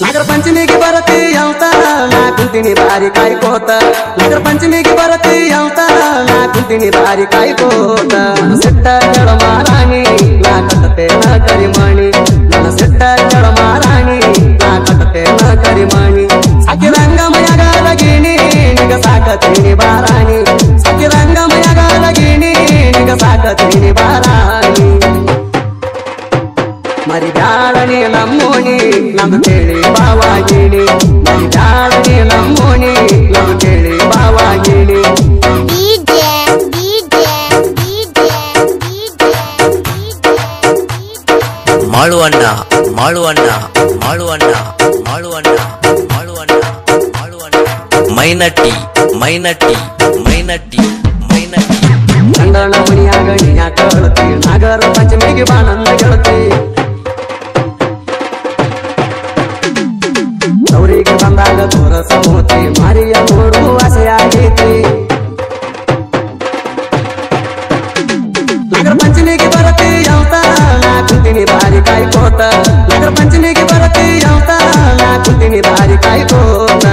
ನಾಗರ ಪಂಚಮಿಗೆ ಬರತಿ ಅಂತ ನಾ ಕುಂತೀನಿ ಬಾರಿ ಕಾಯ್ಕೋತ ನಾಗರ ಪಂಚಮಿಗೆ ಬರತಿ ಅಂತ ನಾ ಕುಂತೀನಿ ಬಾರಿ ಕಾಯ್ಕೋತ ನನ್ನ ಸಿಟ್ಟ ಕೆಳ ಮಾರಾಣಿ ನಾ ಕಟ್ಟತೆ ನ ಕರಿಮಾಣಿ ನನ್ನ ಸಿಟ್ಟ ಕೆಳ ಮಾರಾಣಿ ನಾ ಕಟ್ಟತೆ ನ ಕರಿಮಾಣಿ ಸಾಕಿರಂಗಮಯಗಾಲ ಗಿಣಿ ನಿಗ ಸಾಕತೀನಿ ಬಾರಾಣಿ ಸಾಕಿರಂಗಮಯಗಾಲ ಗಿಣಿ ನಿಗ ಸಾಕತೀನಿ ಬಾರಾಣಿ ಮರಿ ಬ್ಯಾಳನಿ ನಮ್ಮೋಣಿ ನಮ್ದು ಕೇಳಿ ಬಾವಾಗಿಣಿ ಮರಿ ಬ್ಯಾಳನಿ ನಮ್ಮೋಣಿ ನಮ್ದು ಕೇಳಿ ಬಾವಾಗಿಣಿ ಮಾಳುವಣ್ಣ ಮಾಳುವಣ್ಣ ಮಾಳುವಣ್ಣ ಮಾಳುವಣ್ಣ ಮಾಳುವಣ್ಣ ಮಾಳುವಣ್ಣ ಮೈನಟ್ಟಿ ಮೈನಟ್ಟಿ ಮೈನಟ್ಟಿ ಮೈನಟ್ಟಿ ಗಂಡನ ಮಣಿಯಾಗ ನೀ ಕಳತಿ ನಾಗರ ಪಂಚಮಿಗೆ ಬಾನಂದ ಗೆಳತಿ ಅವರಿಗೆ ಬಂದಾಗ ತೋರಸ ಮೋತಿ ಮಾರಿಯ ನೋಡು ಆಸೆಯಾಗೈತಿ ನಾಗರ ಪಂಚಮಿಗೆ ಬರತಿ ಅಂತ ನಾ ಕುಂತೀನಿ ಬಾರಿ ಕಾಯ್ಕೋತ ನಾಗರ ಪಂಚಮಿಗೆ ಬರತಿ ಅಂತ ನಾ ಕುಂತೀನಿ ಬಾರಿ ಕಾಯ್ಕೋತ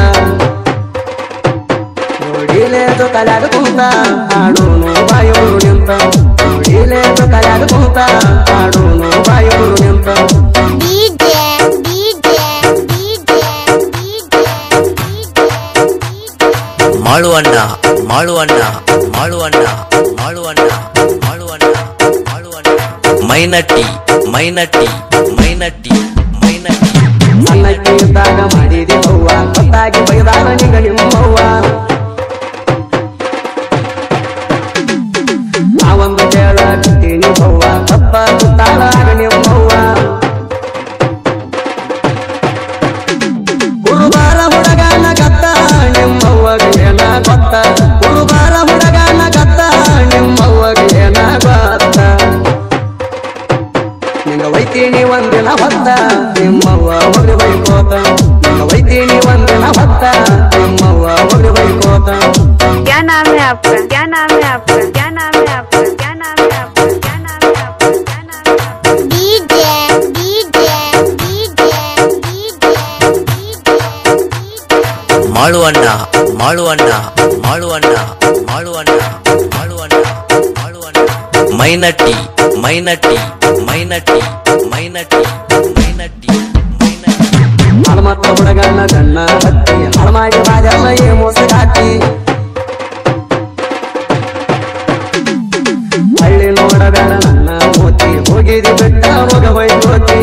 ನೋಡಿಲೇದು ಕಲ್ಯಾಗ ಕೂತ ಹಾಡೋನು ಬಾಯೋಳು ನಿಂತ ನೋಡಿಲೇದು ಕಲ್ಯಾಗ ಕೂತ ಹಾಡೋನು ಬಾಯೋಳು ನಿಂತ ಮಾಳುವಣ್ಣ ಮಾಳುವಣ್ಣ ಮಾಳುವಣ್ಣ ಮಾಳುವಣ್ಣ ಮಾಳುವಣ್ಣ ಮಾಳುವಣ್ಣ ಮೈನಟ್ಟಿ ಮೈನಟ್ಟಿ ಮೈನಟ್ಟಿ ಮೈನಟ್ಟಿ ಸಣ್ಣಕ್ಕೆ ಇದ್ದಾಗ ಮಾಡಿದಿ ಹೂವ ಗೊತ್ತಾಗಿ ಬೈದಾರ ನಿಂಗ ನಿಮ್ಮವ್ವ ನಾವೊಂದು ಕೇಳ ಬಿಟ್ಟಿನಿ ಹೂವ ತಪ್ಪ ಸುತ್ತಾಳಾಗ ನಿಮ್ಮವ್ವ ಹುಡುಗಾರ ಹುಡುಗನ ಗತ್ತ ನಿಮ್ಮವ್ವಗೆ ಏನ ಗೊತ್ತ ಹುಡುಗಾರ ಹುಡುಗನ ಗತ್ತ ನಿಮ್ಮವ್ವಗೆ ಏನ ಗೊತ್ತ ನಿಂಗ ವೈತೀನಿ ಒಂದಿನ ಹೊತ್ತ ನಿಮ್ಮವ್ವ ಹೊಗೆ ಬೈಕೋತ ನಿಂಗ ವೈತೀನಿ ಒಂದಿನ ಹೊತ್ತ ನಿಮ್ಮವ್ವ ಹೊಗೆ ಬೈಕೋತ क्या नाम है आपका क्या नाम है आपका क्या नाम है आपका क्या नाम है आपका क्या नाम है आपका क्या नाम है आपका ಮಾಳುವಣ್ಣ ಮಾಳುವಣ್ಣ ಮಾಳುವಣ್ಣ ಮಾಳುವಣ್ಣ ಮಾಳುವಣ್ಣ ಮಾಳುವಣ್ಣ ಮೈನಟ್ಟಿ ಮೈನಟ್ಟಿ ಮೈನಟ್ಟಿ ಮೈನಟ್ಟಿ ಮೈನಟ್ಟಿ ಮೈನಟ್ಟಿ ಹನುಮತ್ತ ಹುಡುಗನ ಗಣ್ಣ ಹತ್ತಿ ಹಳಮಾಗಿ ಬಾಜಲ್ಲ ಏ ಮೋಸಗಾತಿ ಹಳ್ಳಿ ನೋಡಬೇಡ ನನ್ನ ಮೋತಿ ಹೋಗಿದಿ ಬೆಟ್ಟ ಹೋಗ ಬೈಕೋತಿ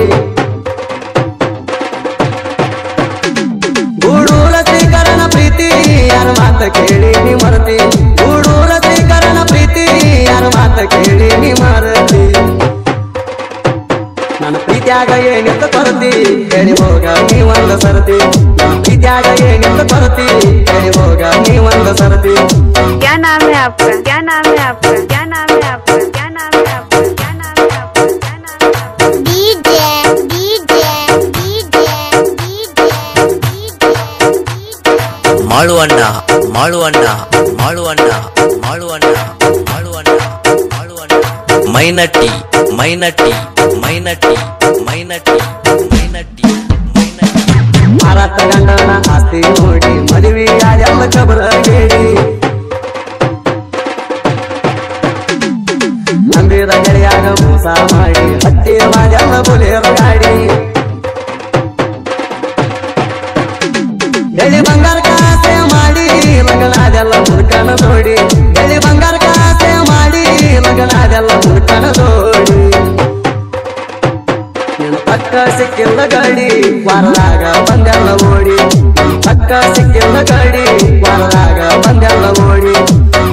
ಗೂಡೂರ ಶ್ರೀಕರಣ ಪ್ರೀತಿ ಯಾರ ಮಾತ ಕೇಳಿ ನೀ ಮರತಿ ಗೂಡೂರ ಶ್ರೀಕರಣ ಪ್ರೀತಿ ಯಾರ ಮಾತ ಕೇಳಿ ನೀ ಮರತಿ ನನ್ನ ಪ್ರೀತ್ಯಾಗ ಏನಿಂದ ಕೊರತಿ ಹೇಳಿ ಹೋಗ ನೀ ಒಂದ ಸರತಿ ನನ್ನ ಪ್ರೀತ್ಯಾಗ ಏನಿಂದ ಕೊರತಿ ಹೇಳಿ ಹೋಗ ನೀ ಒಂದ ಸರತಿ क्या नाम है आपका क्या नाम है आपका क्या नाम है आपका क्या नाम है आपका क्या नाम है आपका क्या नाम है आपका ಮಾಳುವಣ್ಣ ಮಾಳುವಣ್ಣ ಮಾಳುವಣ್ಣ ಮಾಳುವಣ್ಣ ಮಾಳುವಣ್ಣ ಮಾಳುವಣ್ಣ ಮೈನಟ್ಟಿ ಮೈನಟ್ಟಿ ಮೈನಟ್ಟಿ ಮೈನಟ್ಟಿ ಮೈನಟ್ಟಿ ಮೈನಟ್ಟಿ ಮಾರಾಟ ಗಂಡನ ಆಸ್ತಿ ನೋಡಿ ಮದುವೆ ಎಲ್ಲ ಕಬರ ಕೇಳಿ ನಂಬಿದ ಗೆಳೆಯಾಗ ಮೋಸ ಮಾಡಿ ಹತ್ತಿ ಮಾಜಲ್ಲ ಬುಲೇರ ಗಾಡಿ ಬೆಳ್ಳಿ ಬಂಗಾರ ಕಾಸೆ ಮಾಡಿ ಲಗ್ನಾದೆಲ್ಲ ಮುದುಕನ ನೋಡಿ ಬೆಳ್ಳಿ ಬಂಗಾರ ಕಾಸೆ ಮಾಡಿ ಲಗ್ನಾದೆಲ್ಲ ಮುದುಕನ ನೋಡಿ ನಿನ್ನ ಪಕ್ಕ ಸಿಕ್ಕಿಲ್ಲ ಗಾಡಿ ವಾರದಾಗ ಬಂದೆಲ್ಲ ಓಡಿ ನಿನ್ನ ಪಕ್ಕ ಸಿಕ್ಕಿಲ್ಲ ಗಾಡಿ ವಾರದಾಗ ಬಂದೆಲ್ಲ ಓಡಿ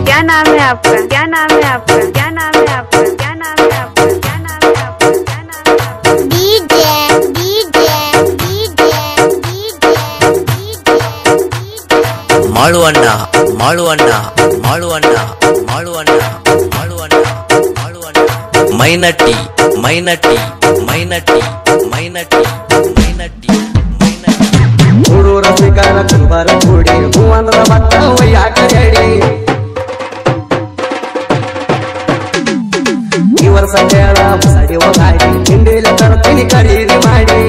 क्या नाम है आपका क्या नाम है आपका क्या नाम है आपका क्या नाम है आपका क्या नाम है आपका क्या नाम है आपका ಮಾಳುವಣ್ಣ ಮಾಳುವಣ್ಣ ಮಾಳುವಣ್ಣ ಮಾಳುವಣ್ಣ ಮಾಳುವಣ್ಣ ಮಾಳುವಣ್ಣ ಮೈನಟ್ಟಿ ಮೈನಟ್ಟಿ ಮೈನಟ್ಟಿ ಮೈನಟ್ಟಿ ಮೈನಟ್ಟಿ ಮೈನಟ್ಟಿ ಮೂರೂರ ಶ್ರೀಕಾರ ಕುಂಬಾರ ಕೂಡಿ ಹೂವಂದ್ರ ಮತ್ತ ಒಯ್ಯಾಕ ಹೇಳಿ ಈ ವರ್ಷ ಕೇಳ ಸಡಿ ಹೋಗಾಡಿ ಹಿಂದಿಲಿ ತರ್ತೀನಿ ಖರೀದಿ ಮಾಡಿ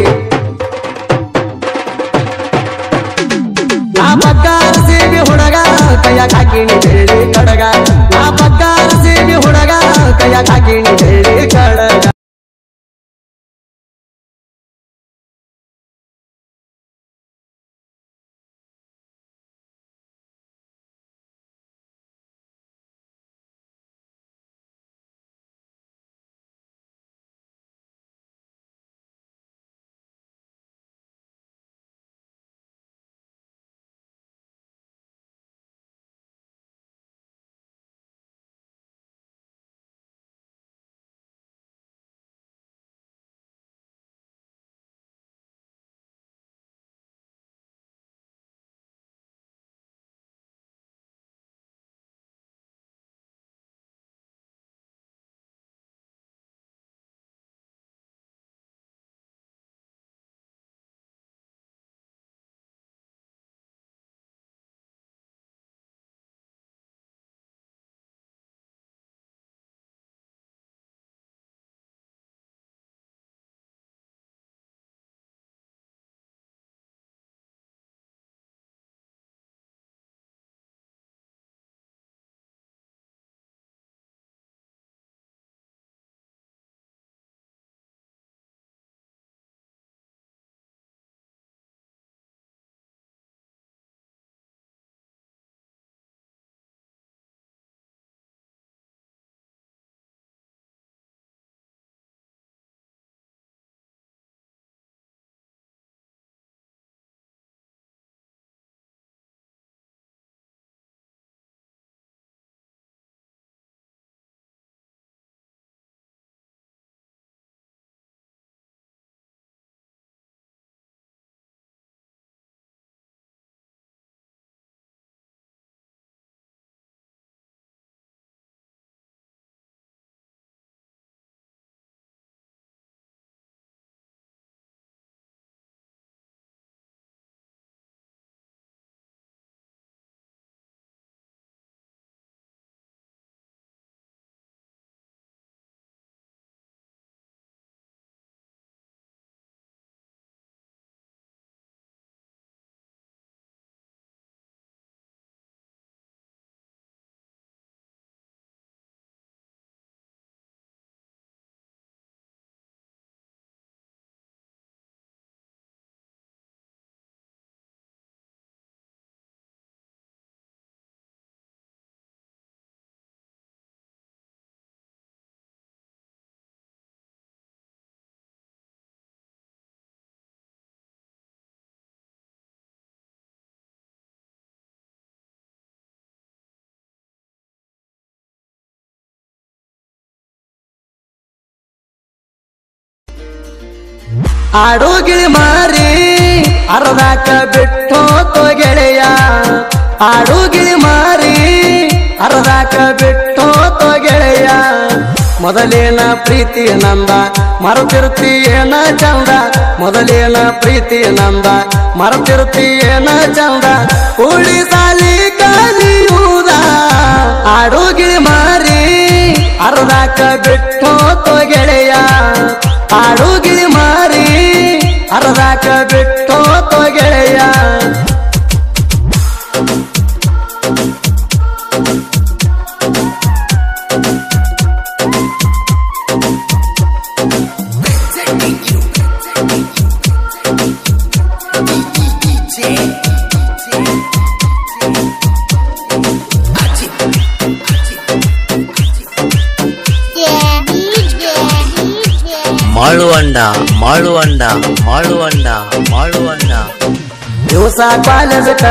ಆಡು ಗಿಳಿ ಮಾರಿ ಅರ್ಧಾಕ ಬಿಟ್ಟೋತೋ ಗೆಳೆಯ ಆಡು ಗಿಳಿ ಮಾರಿ ಅರ್ಧಾಕ ಬಿಟ್ಟೋತೋ ಗೆಳೆಯ ಮೊದಲೇನ ಪ್ರೀತಿ ನಂದ ಮರೆತಿರ್ತಿ ಏನ ಚಂದ ಮೊದಲೇನ ಪ್ರೀತಿ ನಂದ ಮರೆತಿರ್ತಿ ಏನ ಚಂದ ಕೂಡಿ ಸಾಲಿ ಕಲಿಯುವುದ ಆಡು ಗಿಳಿ ಮಾರಿ ಅರ್ಧಾಕ ಬಿಟ್ಟೋತೋ ಗೆಳೆಯ ಆಡು ಗಿಳಿ ಮಾರಿ ಅರ್ಧಾಕ ಬಿಟ್ಟೋತೋ ಗೆಳೆಯ ಮಾಳುವಂಡ ಮಾಳುವಂಡ ಮಾಳುವಂಡ ಮಾಳುವಂಡ ದಿವಸ ಕಾಲೇಜಕ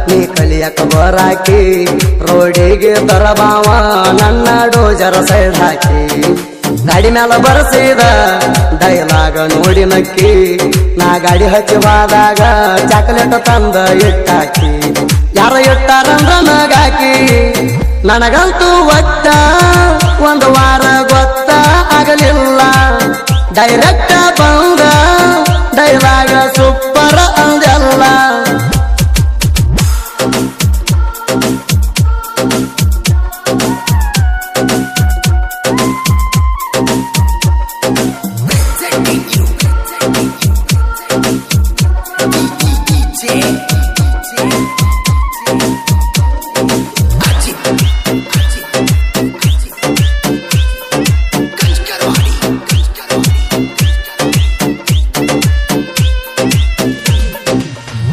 ನೀ ಕಲಿಯಕ ಬರಾಕಿ ರೋಡಿಗೆ ತರಬಾವ ನನ್ನ ಡೋಜರ ಸೈಡ್ ಹಾಕಿ ಗಾಡಿ ಮ್ಯಾಲ ಬರ್ಸಿದ ಡೈಲಾಗ ನೋಡಿ ನಕ್ಕಿ ನಾ ಗಾಡಿ ಹಚ್ಚಿ ಹೋದಾಗ ಚಾಕ್ಲೇಟ್ ತಂದ ಇಟ್ಟಾಕಿ ಯಾರ ಇಟ್ಟಾರಂದ್ರ ನಗಾಕಿ ನನಗಂತೂ ಒಟ್ಟ ಒಂದು ವಾರ ಗೊತ್ತ ಆಗಲಿಲ್ಲ ಡೈರೆಕ್ಟ್ ಬಂದ ಡೈಲಾಗ ಸೂಪರ್ ಅಂದೆಲ್ಲ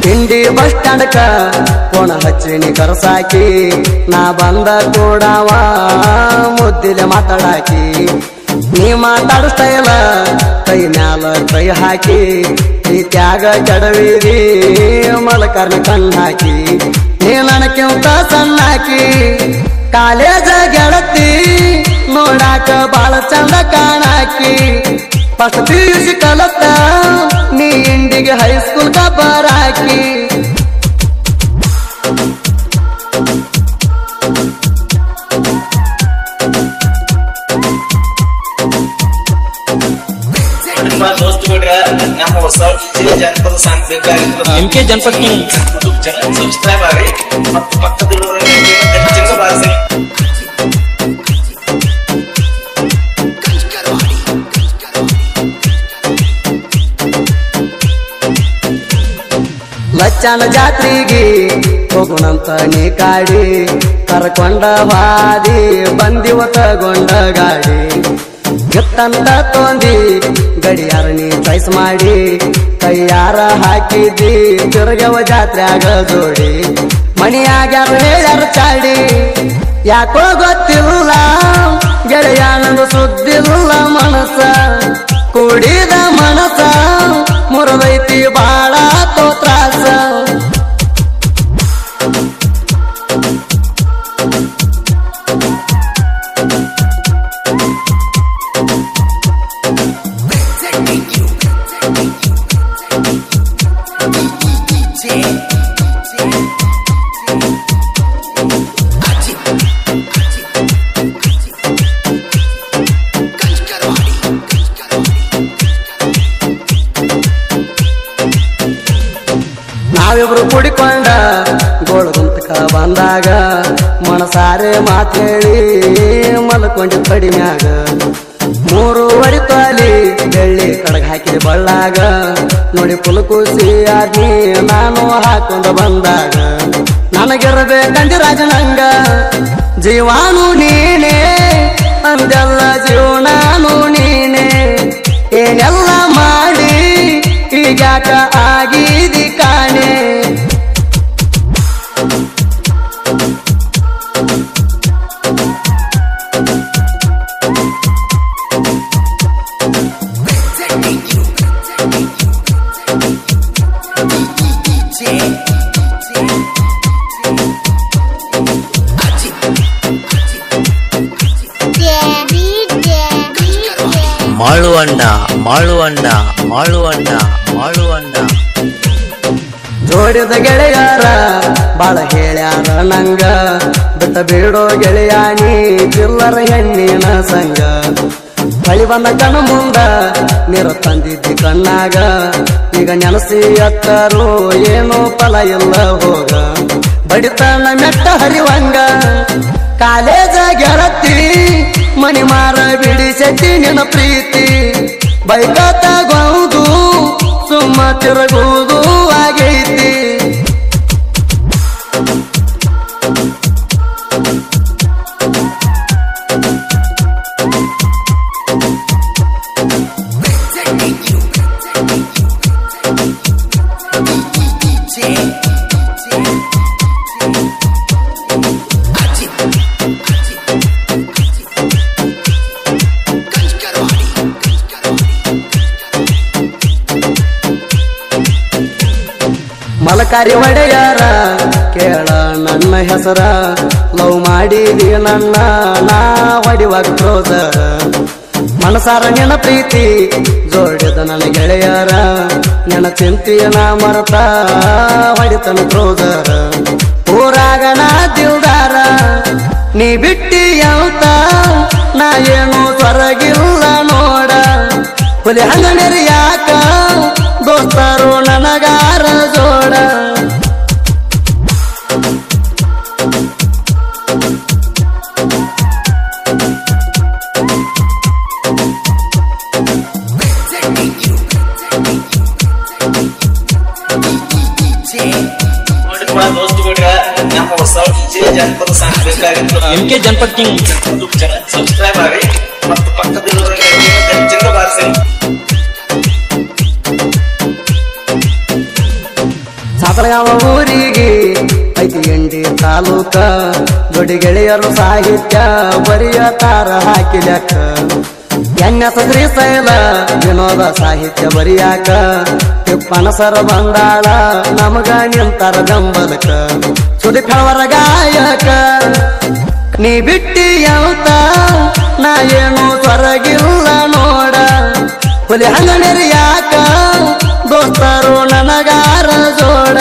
ಹಿಂಡಿ ಬಸ್ ಸ್ಟ್ಯಾಂಡ್ಕ ಕೋಣ ಹಚ್ಚಿನಿ ಕರ್ಸಾಕಿ ನಾ ಬಂದ ಕೂಡವ ಮುದ್ದಿಲೆ ಮಾತಾಡಾಕಿ ನೀ ಮಾತಾಡ ಸ್ಟೈಲ ಕೈ ಮ್ಯಾಲ ಕೈ ಹಾಕಿ ಪ್ರೀತ್ಯಾಗ ಕೆಡವಿರಿ ಮಲಕರ್ನ ಕಣ್ಣಾಕಿ ನೀ ನನಕ್ಕಿಂತ ಸಣ್ಣಾಕಿ ಕಾಲೇಜ ಗೆಳತಿ ನೋಡಾಕ ಬಾಳ ಚಂದ ಕಾಣಾಕಿ ಫಸ್ಟ್ PUC ಕಲತ ನೀ ಇಂಡಿಗೆ ಹೈಸ್ಕೂಲ್ ಕ ಬರಾಕಿ ನಮ್ಮ ಹೊಸ ಜನಪದ ಸಾಂಗ್ ಬೇಕಾಗಿತ್ತು MK ಜನಪದ ಸಬ್ಸ್ಕ್ರೈಬ್ ಆಗಿ ಮತ್ತು ಪಕ್ಕದಲ್ಲಿರುವ ಬಾರಿಸಿ ಲಚ್ಚನ ಜಾತ್ರೆಗೆ ಹೋಗುಣಂತ ನೀ ಕಾಡಿ ಕರ್ಕೊಂಡ ಹಾದಿ ಬಂದಿವ ತಗೊಂಡ ಗಾಡಿ ಗಿತ್ತಂತ ತೊಂದಿ ಗಡಿಯಾರ ನೀ ಚಾಯ್ಸ್ ಮಾಡಿ ಕೈಯಾರ ಹಾಕಿದಿ ತಿರುಗವ ಜಾತ್ರೆಯಾಗ ಜೋಡಿ ಮಣಿಯಾಗ್ಯಾರ ಹೇಳ್ಯಾರ ಚಾಡಿ ಯಾಕೋ ಗೊತ್ತಿಲ್ಲ ಗೆಳೆಯಾನಂದು ಸುದ್ದಿಲ್ಲ ಮನಸ ಕೂಡಿದ ಮನಸ ಮುರದೈತಿ ಬಾಳ ತೋತ್ರಾಸ ನಾವಿಬ್ರು ಕುಡಿಕೊಂಡ ಗೋಳಗುಂತಕ ಬಂದಾಗ ಮನಸಾರೆ ಮಾತೇಳಿ ಮಲ್ಕೊಂಡಿ ಕಡಿಮ್ಯಾಗ 3 ತೊಲಿ ಬೆಳ್ಳಿ ಕಡಗ ಹಾಕಿದ ಬಳ್ಳಾಗ ನೋಡಿ ಪುಲಕುಸಿ ಆದ್ನಿ ನಾನು ಹಾಕೊಂಡ ಬಂದಾಗ ನನಗಿರಬೇಕಂದಿ ರಾಜನಂಗ ಜೀವಾನು ನೀನೇ ಅಂದೆಲ್ಲ ಜೀವನಾನು ನೀನೇ ಏನೆಲ್ಲ ಮಾಡಿ ಈಗ್ಯಾಕ ಆಗಿದಿ ಕಾಣೆ ಮಾಳುವಂಡ ಮಾಳುವಂಡ ಮಾಳುವಂಡ ಮಾಳುವಂಡ ಮಾಳುವಂಡ ಜೋಡಿದ ಗೆಳೆಯಾರ ಬಾಳ ಹೇಳ್ಯಾರ ನಂಗ ಬಿಟ್ಟ ಬೀಡೋ ಗೆಳೆಯಾನಿ ಚಿಲ್ಲರ ಹೆಣ್ಣಿನ ಸಂಗ ಬಳಿ ಬಂದ ಕಣ ಮುಂದ ನೀರು ತಂದಿದ್ದಿ ಕಣ್ಣಾಗ ಈಗ ನೆನಸಿ ಅತ್ತರು ಏನೋ ಫಲ ಇಲ್ಲ ಹೋಗ ಬಡಿತನ ಮೆಟ್ಟ ಹರಿವಂಗ ಕಾಲೇಜ ಗೆಳತಿ ಮನಿ ಮಾರ ಬಿಡಿಸತಿ ನಿನ್ನ ಪ್ರೀತಿ ಬೈಕ ತಗೋದು ಸುಮ್ಮ ತಿರುಗುವುದು ಆಗೈತಿ ಮಲಕಾರಿ ಒಡೆಯಾರ ಕೇಳ ನನ್ನ ಹೆಸರ ಲವ್ ಮಾಡಿದಿ ನನ್ನ ನಾ ಹೊಡಿವಾಗ ಕ್ರೋಧರ ಮನಸಾರ ನಿನ್ನ ಪ್ರೀತಿ ಜೋಡಿದ ನನ್ನ ಗೆಳೆಯರ ನಿನ್ನ ಚಿಂತೆಯ ನಾ ಮರತ ಹೊಡಿತನ ಕ್ರೋಧರ ಊರಾಗ ನಾ ದಿಲ್ದಾರ ನೀ ಬಿಟ್ಟಿ ಅಂತ ನಾ ಏನು ಸ್ವರಗಿಲ್ಲ ನೋಡ ಹುಲಿ ಹಂಗನೇರಿ ಯಾಕ ದೋಸ್ತರು ನನಗಾರ ಜೋಡ ದೋಸ್ತು ಬಿಡ್ರ ನಮ್ಮ ಹೊಸ ಜನಪದ ಸಾಂಗ್ ಬೇಕಾಗಿತ್ತು MK ಜನಪದ ಕಿಂಗ್ ಯೂಟ್ಯೂಬ್ ಚಾನಲ್ ಸಬ್ಸ್ಕ್ರೈಬ್ ಮಾಡಿ ಮತ್ತು ಪಕ್ಕದಲ್ಲಿರುವ ಗಂಟೆಯನ್ನು ಬಾರಿಸಿ. ಸಾತಳಗಾವ ಊರಿಗೆ ಐತಿ ಎಂಡಿ ತಾಲೂಕ ದೊಡ್ಡ ಗೆಳೆಯರು ಸಾಹಿತ್ಯ ಬರೆಯತಾರ ಹಾಕಿ ಲೆಕ್ಕ ಎನ್ನೆಸ ಶ್ರೀಶೈಲ ವಿನೋದ ಸಾಹಿತ್ಯ ಬರಿಯಾಕ ತಿಪ್ಪನಸರ ಬಂದಾಳ ನಮಗ ನಿಂತರ ಗಂಬಲಕ ಸುಡಿ ಫಳವರ ಗಾಯಕ ನೀ ಬಿಟ್ಟಿ ಅಂತ ನಾ ಏನು ಸ್ವರಗಿಲ್ಲ ನೋಡ ಹುಲಿ ಹಂಗನೇರಿ ಯಾಕ ದೋಸ್ತರು ನನಗಾರ ಜೋಡ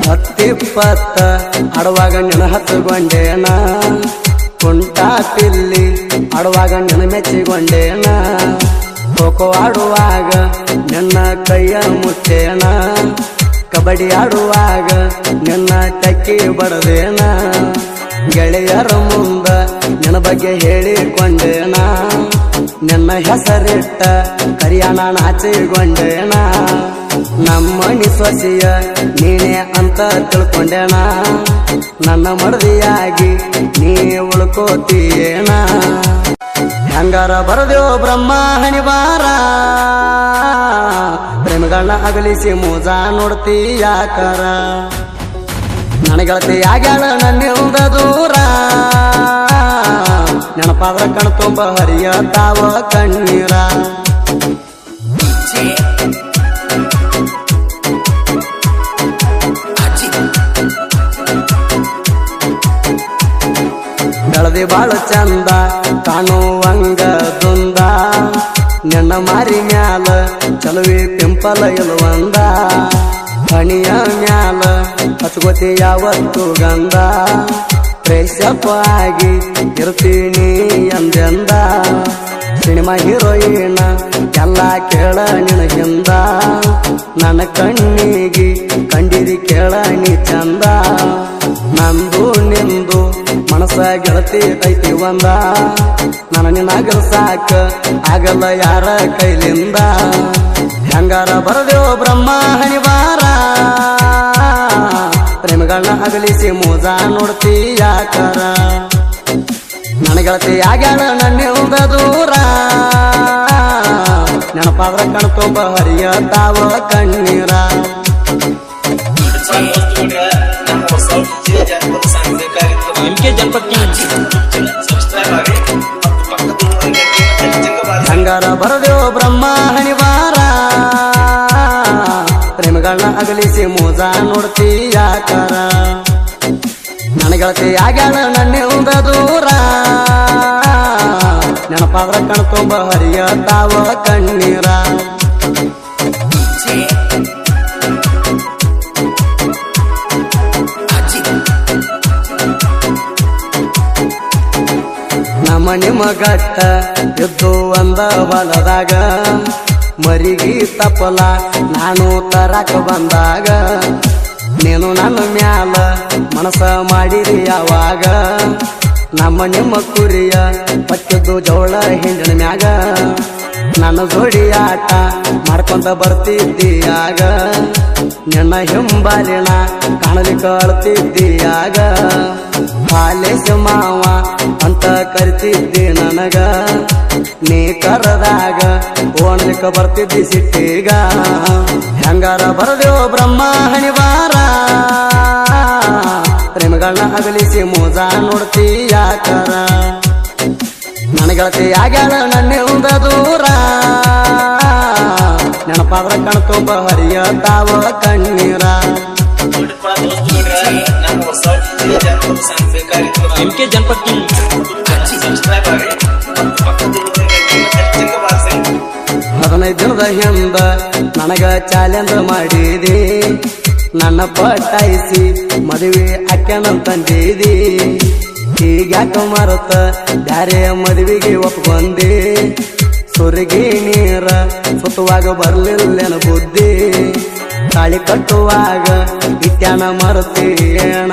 ಹತ್ತಿಪ್ಪತ್ತ ಆಡುವಾಗ ನಿನ್ನ ಹತ್ತುಗೊಂಡೇನ ಕುಂಟಾ ಪಿಲ್ಲಿ ಆಡುವಾಗ ನಿನ್ನ ಮೆಚ್ಚಿಗೊಂಡೇನ ಖೋಖೋ ಆಡುವಾಗ ನಿನ್ನ ಕೈಯ ಮುಟ್ಟೇನ ಕಬಡ್ಡಿ ಆಡುವಾಗ ನಿನ್ನ ಟಕ್ಕಿ ಬಡದೇನ ಗೆಳೆಯರ ಮುಂದ ನಿನ್ನ ಬಗ್ಗೆ ಹೇಳಿಕೊಂಡೇನ ನಿನ್ನ ಹೆಸರಿಟ್ಟ ಕರಿಯಾಣ ನಾಚಿಗೊಂಡೇನ ನಮ್ಮನಿ ಸೊಸೆಯ ನೀನೇ ಅಂತ ತಿಳ್ಕೊಂಡೇಣ ನನ್ನ ಮಡದಿಯಾಗಿ ನೀ ಉಳ್ಕೋತೀಯೇಣ ಹೆಂಗಾರ ಬರದೇವು ಬ್ರಹ್ಮ ಹಣಿವಾರ ಪ್ರೇಮಗಳನ್ನ ಅಗಲಿಸಿ ಮೂಜ ನೋಡ್ತೀ ಯಾಕಾರ ನನಗಳತೆ ಆಗ್ಯಾಳ ನನ್ನಿಂದ ದೂರ ನೆನಪಾದ್ರ ಕಣ್ ತುಂಬ ಹರಿಯ ತಾವ ಕಣ್ಣೀರ ಬೆಳದಿ ಬಾಳ ಚಂದ ಕಾಣುವಂಗ ದುಂದ ನಿನ್ನ ಮಾರಿ ಮ್ಯಾಲ ಚಲುವಿ ಪಿಂಪಲ ಇಳುವಂದ ಹಣಿಯ ಮ್ಯಾಲ ಹಚ್ಕೋತಿ ಯಾವತ್ತು ಗಂಧ ಫ್ರೆಶಪ್ ಆಗಿ ಇರ್ತೀನಿ ಎಂದೆಂದ ಸಿನಿಮಾ ಹೀರೋಯಿನ ಎಲ್ಲ ಕೇಳ ನಿನ ಹಿಂದ ನನ್ನ ಕಣ್ಣಿಗೆ ಕಂಡಿದಿ ಕೇಳ ನೀ ಚಂದ ನಂದು ನಿಂದು ಮನಸ ಗೆಳತಿ ಐತಿ ಒಂದ ನನ್ನ ನಿನ್ನ ಸಾಕ ಆಗಲ್ಲ ಯಾರ ಕೈಲಿಂದ ಹೆಂಗಾರ ಬರದೇವು ಬ್ರಹ್ಮ ಹಣಿವಾರ ಪ್ರೇಮಗಳನ್ನ ಅಗಲಿಸಿ ಮೂಜ ನೋಡ್ತೀ ಯಾಕಾರ ನನ್ನ ಗೆಳತಿ ಆಗ್ಯಾಳ ನನ್ನಿಂದ ದೂರ ನೆನಪಾದ್ರ ಕಣ್ ತುಂಬ ಹರಿಯತಾವ ಕಣ್ಣೀರ ನಮ್ಮ ಹೊಸ ಜಾನಪದ ಸಾಂಗ್ ಬೇಕಾಗಿತ್ತು MK ಜನಪದ ಸಬ್ಸ್ಕ್ರೈಬ್ ಆಗಿ ಮತ್ತು ಪಕ್ಕದಲ್ಲಿರುವ ಗಂಟೆಯನ್ನು ಹಚ್ಚಿ ಹಂಗಾರ ಬರದೇವು ಬ್ರಹ್ಮ ಹಣಿವಾರ ಪ್ರೇಮಗಳನ್ನ ಅಗಲಿಸಿ ಮೋಜ ನೋಡ್ತಿ ಯಾಕಾರ ನನ್ನ ಗೆಳತಿ ಆಗ್ಯಾಳ ನನ್ನಿಂದ ದೂರ ನೆನಪಾದ್ರ ಕಣ್ ತುಂಬ ಹರಿಯತಾವ ಕಣ್ಣೀರ ನಮ್ಮ ನಿಮ್ಮ ಗಟ್ಟ ಎದ್ದು ಒಂದ ಹೊಲದಾಗ ಮರಿಗಿ ತಪ್ಪಲ ನಾನು ತರಾಕ ಬಂದಾಗ ನೀನು ನನ್ನ ಮ್ಯಾಲ ಮನಸ ಮಾಡಿರಿ ಯಾವಾಗ ನಮ್ಮ ನಿಮ್ಮ ಕುರಿಯ ಪಚ್ಚದ್ದು ಜೋಳ ಹಿಂಡಿನ ಮ್ಯಾಗ ನನ್ನ ಜೋಡಿ ಆಟ ಮಾಡ್ಕೊಂತ ಬರ್ತಿದ್ದೀಯಾಗ ನಿನ್ನ ಹಿಂಬಾಲಿನ ಕಾಣಲಿಕ್ಕೆ ಅಳ್ತಿದ್ದೀಯಾಗ ಹಾಲೇಶ ಮಾವ ಅಂತ ಕರಿತಿದ್ದಿ ನನಗ ನೀ ಕರದಾಗ ಓಣಲಿಕ್ಕೆ ಬರ್ತಿದ್ದಿ ಸಿಟ್ಟಿಗ ಹೆಂಗಾರ ಬರದೇವು ಬ್ರಹ್ಮ ಹಣಿವಾರ ಪ್ರೇಮಗಳನ್ನ ಅಗಲಿಸಿ ಮೋಜ ನೋಡ್ತಿ ಯಾಕಾರ ನನ್ನ ಗೆಳತಿ ಆಗ್ಯಾಳ ನನ್ನಿಂದ ದೂರ ನೆನಪಾದ್ರ ಕಣ್ ತುಂಬ ಹರಿಯತಾವ ಕಣ್ಣೀರ ನಮ್ಮ ಹೊಸ ಜಾನಪದ ಸಾಂಗ್ ಬೇಕಾಗಿತ್ತು MK ಜನಪದ ಸಬ್ಸ್ಕ್ರೈಬ್ ಆಗಿ ಮತ್ತು ಪಕ್ಕದಲ್ಲಿರುವ ಗಂಟೆಯನ್ನು ಹಚ್ಚಿ 15 ದಿನದ ಹಿಂದ ನನಗ ಚಾಲೆಂಜ್ ಮಾಡಿದಿ ನನ್ನ ಪಟಾಯಿಸಿ ಮದುವೆ ಅಕ್ಕನಂತಂದಿದಿ ಹೀಗ್ಯಾಕ ಮರತ ಬ್ಯಾರೆ ಮದುವೆಗೆ ಒಪ್ಕೊಂಡಿ ಸುರಿಗಿ ನೀರ ಸುತ್ತುವಾಗ ಬರ್ಲಿಲ್ಲೇನ ಬುದ್ಧಿ ತಾಳಿ ಕಟ್ಟುವಾಗ ಇಟ್ಯಾನ ಮರತೇಣ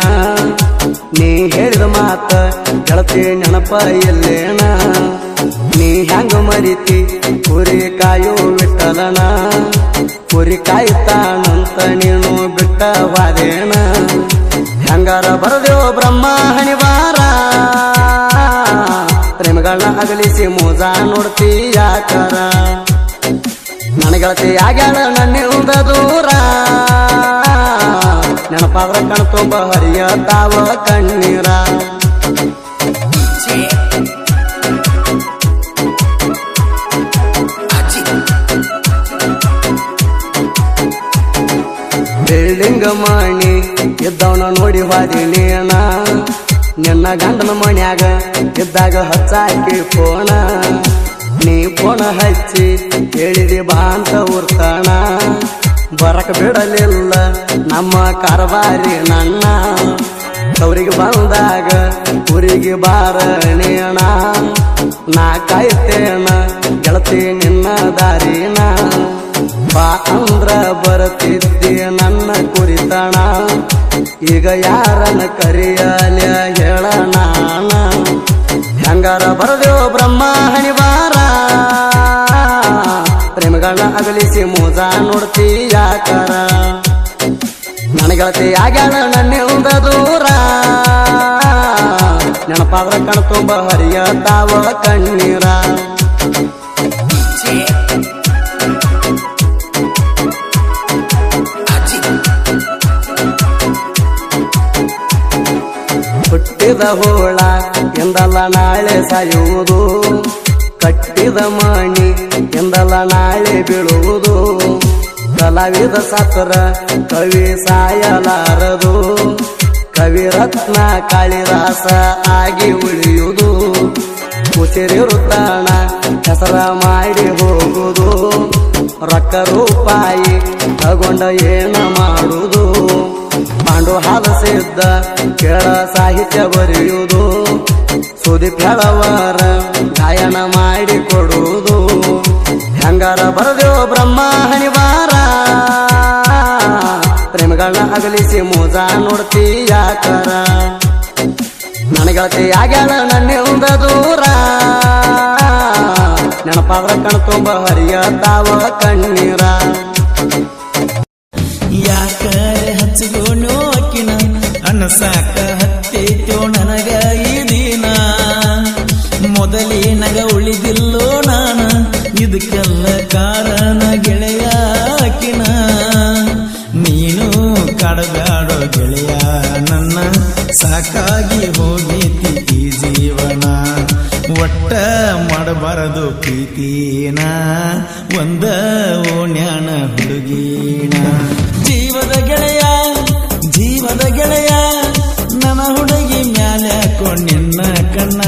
ನೀ ಹೇಳಿದ ಮಾತ ಗೆಳತಿ ನೆನಪ ಎಲ್ಲೇಣ ನೀ ಹೆಂಗ ಮರಿತಿ ಕುರಿ ಕಾಯೋ ಬಿಟ್ಟಲನ ಕುರಿ ಕಾಯ್ತಾನಂತ ನೀನು ಬಿಟ್ಟವಾದೇನ ಹೆಂಗಾರ ಬರದೇವು ಬ್ರಹ್ಮ ಹಣಿವಾರ ಪ್ರೇಮಗಳನ್ನ ಅಗಲಿಸಿ ಮೋಜ ನೋಡ್ತಿ ಯಾಕಾರ ನನ್ನ ಗೆಳತಿ ಆಗ್ಯಾಳ ನನ್ನಿಂದ ದೂರ ನೆನಪಾದ್ರ ಕಣ್ ತುಂಬ ಹರಿಯತಾವ ಕಣ್ಣೀರ ಬಿಲ್ಡಿಂಗ್ ಮಣಿ ಇದ್ದವನ ನೋಡಿ ಹೋದಿನೇನ ನಿನ್ನ ಗಂಡನ ಮನ್ಯಾಗ ಇದ್ದಾಗ ಹಚ್ಚಾಕಿ ಫೋನ ನೀ ಫೋನ ಹಚ್ಚಿ ಹೇಳಿದಿ ಬಾ ಅಂತ ಉರ್ತಾಣ ಬರಕ ಬಿಡಲಿಲ್ಲ ನಮ್ಮ ಕಾರವಾರಿ ನನ್ನ ಅವ್ರಿಗೆ ಬಂದಾಗ ಊರಿಗೆ ಬಾರಣೇಣ ನಾ ಕಾಯ್ತೇನ ಗೆಳತಿ ನಿನ್ನ ದಾರಿನ ಬಾ ಅಂದ್ರ ಬರತಿದ್ದಿ ನನ್ನ ಕುರಿತಣ ಈಗ ಯಾರನ್ನ ಕರಿಯಲ ಹೇಳ ನಾನ ಹೆಂಗಾರ ಬರದೇವು ಬ್ರಹ್ಮ ಹಣಿವಾರ ಪ್ರೇಮಗಳನ್ನ ಅಗಲಿಸಿ ಮೋಜ ನೋಡ್ತಿ ಯಾಕಾರ ನನ್ನ ಗೆಳತಿ ಆಗ್ಯಾಳ ನನ್ನಿಂದ ದೂರ ನೆನಪಾದ್ರ ಕಣ್ ತುಂಬ ಹರಿಯತಾವ ಕಣ್ಣೀರ ಹುಟ್ಟಿದ ಹೋಳ ಎಂದಲ್ಲ ನಾಳೆ ಸಾಯುವುದು ಕಟ್ಟಿದ ಮಣಿ ಎಂದಲ್ಲ ನಾಳೆ ಬೀಳುವುದು ಕಲಾವಿದ ಸತ್ರ ಕವಿ ಸಾಯಲಾರದು ಕವಿ ರತ್ನ ಕಾಳಿದಾಸ ಆಗಿ ಉಳಿಯುವುದು ಉಸಿರಿರುತ್ತಾಣ ಹೆಸರ ಮಾಡಿ ಹೋಗುವುದು ರೊಕ್ಕ ರೂಪಾಯಿ ತಗೊಂಡ ಏನ ಮಾಡುವುದು ಪಾಂಡು ಹಾಲಸಿದ್ದ ಕೇಳ ಸಾಹಿತ್ಯ ಬರೆಯುವುದು ಸುದೀಪ್ ಹೇಳವರ ಗಾಯನ ಮಾಡಿ ಕೊಡುವುದು ಹೆಂಗಾರ ಬರದೇವು ಬ್ರಹ್ಮ ಹಣಿವಾರ ಪ್ರೇಮಗಳನ್ನ ಅಗಲಿಸಿ ಮೋಜ ನೋಡ್ತಿ ಯಾಕಾರ ನನ್ನ ಗೆಳತಿ ಆಗ್ಯಾಳ ನನ್ನಿಂದ ದೂರ ನೆನಪಾದ್ರ ಕಣ್ ತುಂಬ ಹರಿಯತಾವ ಕಣ್ಣೀರ ಯಾಕರೆ ಹಚ್ಚಿಗೋಣೋ ಅಕ್ಕಿನ ಅನ್ನ ಸಾಕ ಹತ್ತೈತೋ ನನಗ ಈ ದಿನ ಒಲಿದಿಲ್ಲೋ ನಾನ ಇದಕ್ಕೆಲ್ಲ ಕಾರಣ ಗೆಳೆಯಾಕಿನ ನೀನು ಕಾಡಬ್ಯಾಡೋ ಗೆಳೆಯ ನನ್ನ ಸಾಕಾಗಿ ಹೋಗೈತಿ ಈ ಜೀವನ ಒಟ್ಟ ಮಾಡಬಾರದು ಪ್ರೀತಿನ ಒಂದ ಓಣ್ಯಾನ ಹುಡುಗಿನ ಜೀವದ ಗೆಳೆಯ ನನ್ನ ಹುಡುಗಿ ಮ್ಯಾಲೆ ನಿನ್ನ ಕಣ್ಣ